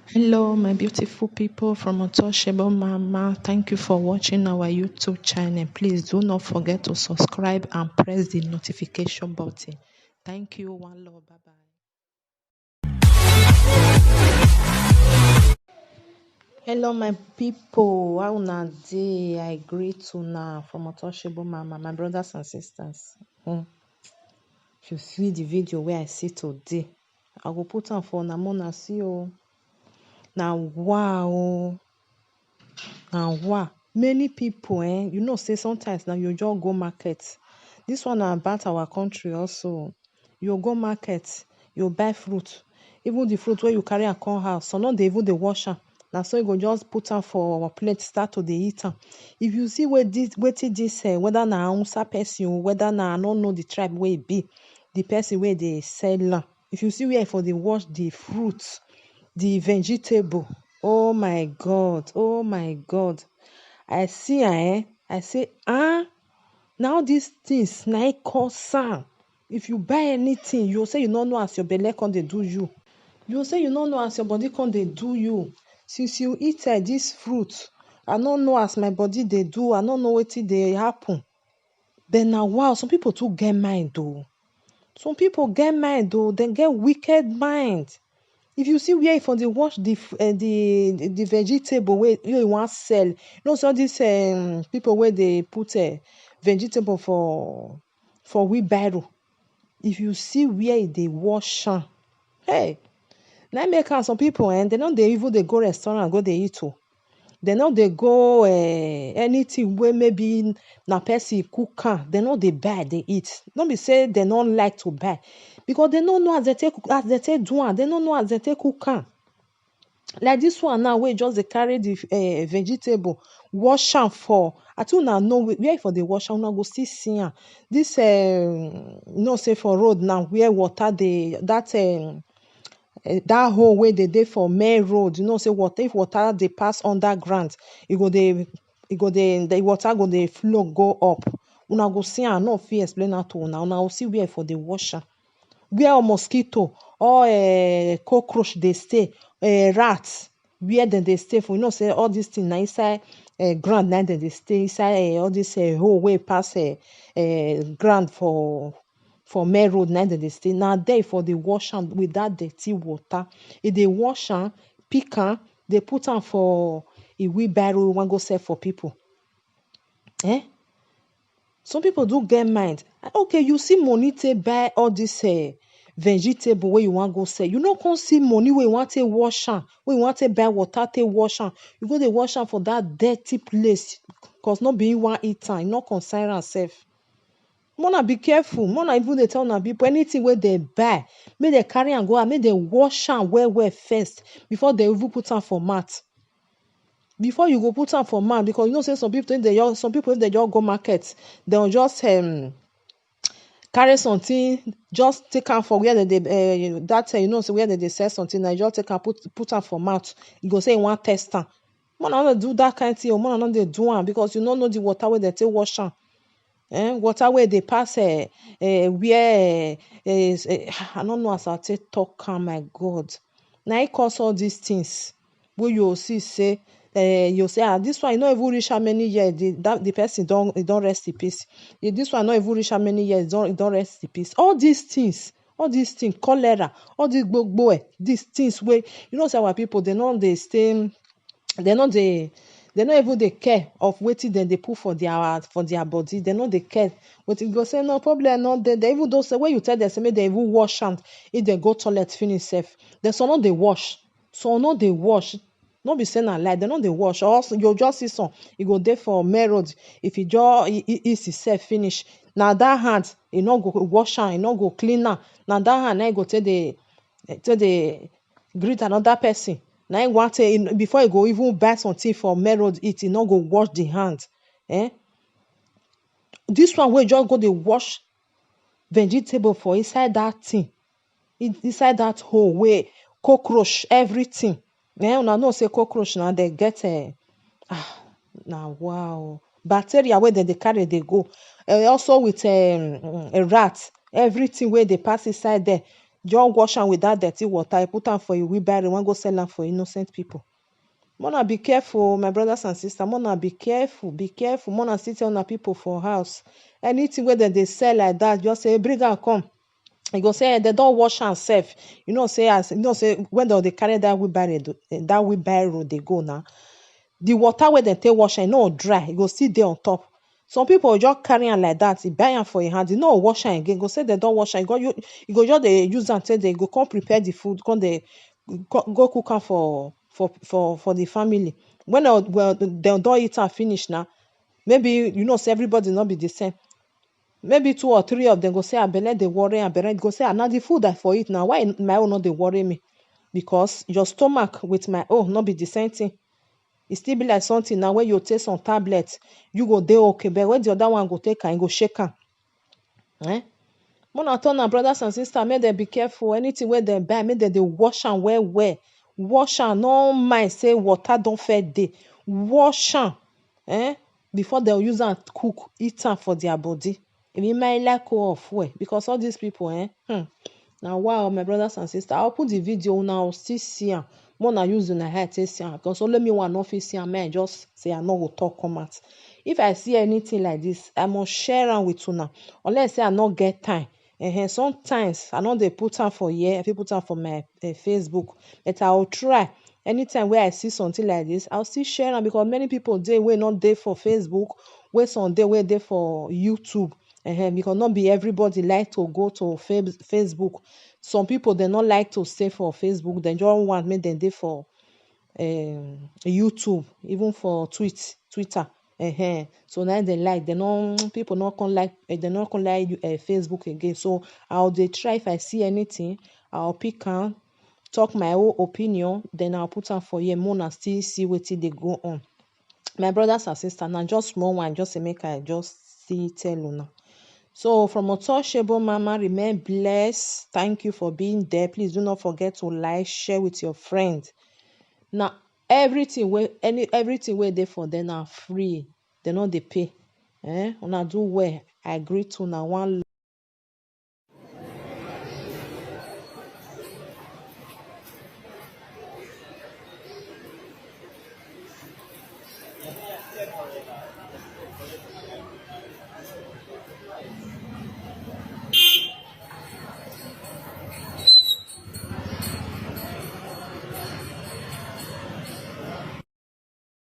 Hello, my beautiful people from Untouchable Mama. Thank you for watching our YouTube channel. Please do not forget to subscribe and press the notification button. Thank you. One love. Bye bye. Hello, my people. How una dey? I greet una from Untouchable Mama, my brothers and sisters. If you see the video where I see today, I will put on for una more see o. Now wow. And wow, many people you know say sometimes now you just go market. This one na about our country also. You go market, you buy fruit. Even the fruit wey you carry am come house, some no dey even dey wash am. Na so you go just put am for our plate, start to dey eat am. If you see wetin dis whether na Hausa person o, whether na I no know the tribe wey e be, the person wey dey sell am. If you see where e for dey wash the fruit, the vegetable, oh my God, oh my God. I see I say na all these things na it cause am. If you buy anything, you go say you no know as your belle come dey do you. You go say you no know as your body come dey do you. Since you eat this fruit, I no know as my body dey do, I no know wetin dey happen. Then na wow, some people too get mind o. Some people get mind o, dem get wicked mind. If you see where e for dey wash the vegetable wey you wan sell, you know say all dis people wey dey put vegetable for wheelbarrow, if you see where e dey wash am, hey, na im make am some people dem no dey even dey go restaurant go dey eat o. Dem no dey go anything wey maybe na person cook am, dem no dey buy dey eat. No be say dem no like to buy, because dem no know as dem take do am, dem no know as dem take cook am. Like dis one now wey just dey carry the vegetable wash am for, I think una know where e for dey wash am, una go still see am. Dis you know say for road now where water dey, that hole wey dey for main road, you know say if water dey pass underground, the water go dey flow go up. Una go see am, I no fit explain am to una. Una go see where e for dey wash am. Where mosquito or cockroach dey stay, rat, where dem dey stay for, you know say all dis thing na inside ground na dem dey stay, inside all dis hole wey pass ground for main road na dem dey stay. Na there e for dey wash am with that dirty water. E dey wash am, pick am, dey put am for e wheelbarrow wan go sell for people. Some people do get mind. Okay, you see money take buy all dis vegetable wey you wan go sell. You no come see money wey you wan take wash am, wey you wan take buy water take wash am. You go dey wash am for that dirty place because no be you wan eat am, e no concern am sef. Make una be careful. Make una even dey tell una people anything wey dem buy, make dem carry am go house, make dem wash am well well first before dem even put am for mouth. Before you go put am for mouth, because you know say some people if dem just go market, dem just carry something, just take am for where dem dey you know say where dem dey sell something, na just take am put am for mouth. You go say you wan test am. Make una no dey do that kind thing o. Make una no dey do am, because you no know the water wey dem take wash am. Water wey dey pass where I no know as I take talk am, my God. Na it cause all these things wey you go see say you say this one e no even reach how many years the person don rest in peace. This one no even reach how many years e don rest in peace. All these things, cholera, all this gbogbo these things wey you know say our people dem no dey stay, dem no even dey care of wetin dem dey put for their body. Dem no dey care wetin. You go say no problem no dey there. Even though say when you tell dem say make dem even wash hand if dem go toilet finish sef, some no dey wash. Some no dey wash. No be say na lie, dem no dey wash. Or you just see some, e go dey for main road. If e just eat himself finish, na that hand e no go wash am, e no go clean am. Na that hand na e go take dey greet another person. Na im wan take, before e go even buy something for main road eat, e no go wash the hand. This one wey just go dey wash vegetable for inside that thing, inside that hole wey cockroach everything. Una know say cockroach na dem get na wow, bacteria wey dem dey carry dey go. Also with rat, everything wey dey pass inside there, just wash am with that dirty water, you put am for a wheelbarrow, wan go sell am for innocent people. Mona be careful, my brothers and sisters. Mona be careful, be careful. Mona still tell una people for house. Anything where they sell like that, just say bring am come. You go say they don't wash am sef. You know say when they carry that wheelbarrow they go now. The water where they take wash am no dry, e go still dey on top. Some people just carry am like that, e buy am for your hand, e no wash am again. Go say they don't wash am, you go just dey use am take dey go come prepare the food, come dey go cook am for the family. When they don eat am finish now, maybe you know say everybody not be the same. Maybe 2 or 3 of them go say abele dey worry am, abele go say na the food I for eat now, why my own no dey worry me? Because your stomach with my own no be the same thing. E still be like something now when you take some tablets, you go dey okay, but when the other one go take am, e go shake am. Mona tell our brothers and sisters, make dem be careful. Anything wey dem buy, make dem dey wash am well well. Wash am, no mind say water don first dey. Wash am before dem use am cook, eat am for their body. Emi my like of fuel, because all these people now wow, my brothers and sisters. I'll put the video, una still see am. Mona use una head take see am, because only me one no fit see am. I just say I no go talk come out. If I see anything like this, I must share am with una. Unless say I no get time. Sometimes I no dey put am for here, I fit put am for my Facebook, but I will try. Anytime where I see something like this, I'll still share am, because many people dey wey not dey for Facebook, wey some dey wey dey for YouTube. Because not be everybody like to go to Facebook. Some people they not like to stay for Facebook. They just want make them dey for YouTube, even for Twitter. So now they like, people not come like, they not come like Facebook again. So I'll dey try, if I see anything, I'll pick am, talk my own opinion, then I'll put am for here. Mona still see wetin dey go on. My brothers and sisters, now just small one, just to make I just see tell una. So from Untouchable Mama, remain blessed. Thank you for being there. Please do not forget to like, share with your friends. Now everything wey dey for them are free. They no dey pay. Una do well. I agree to now one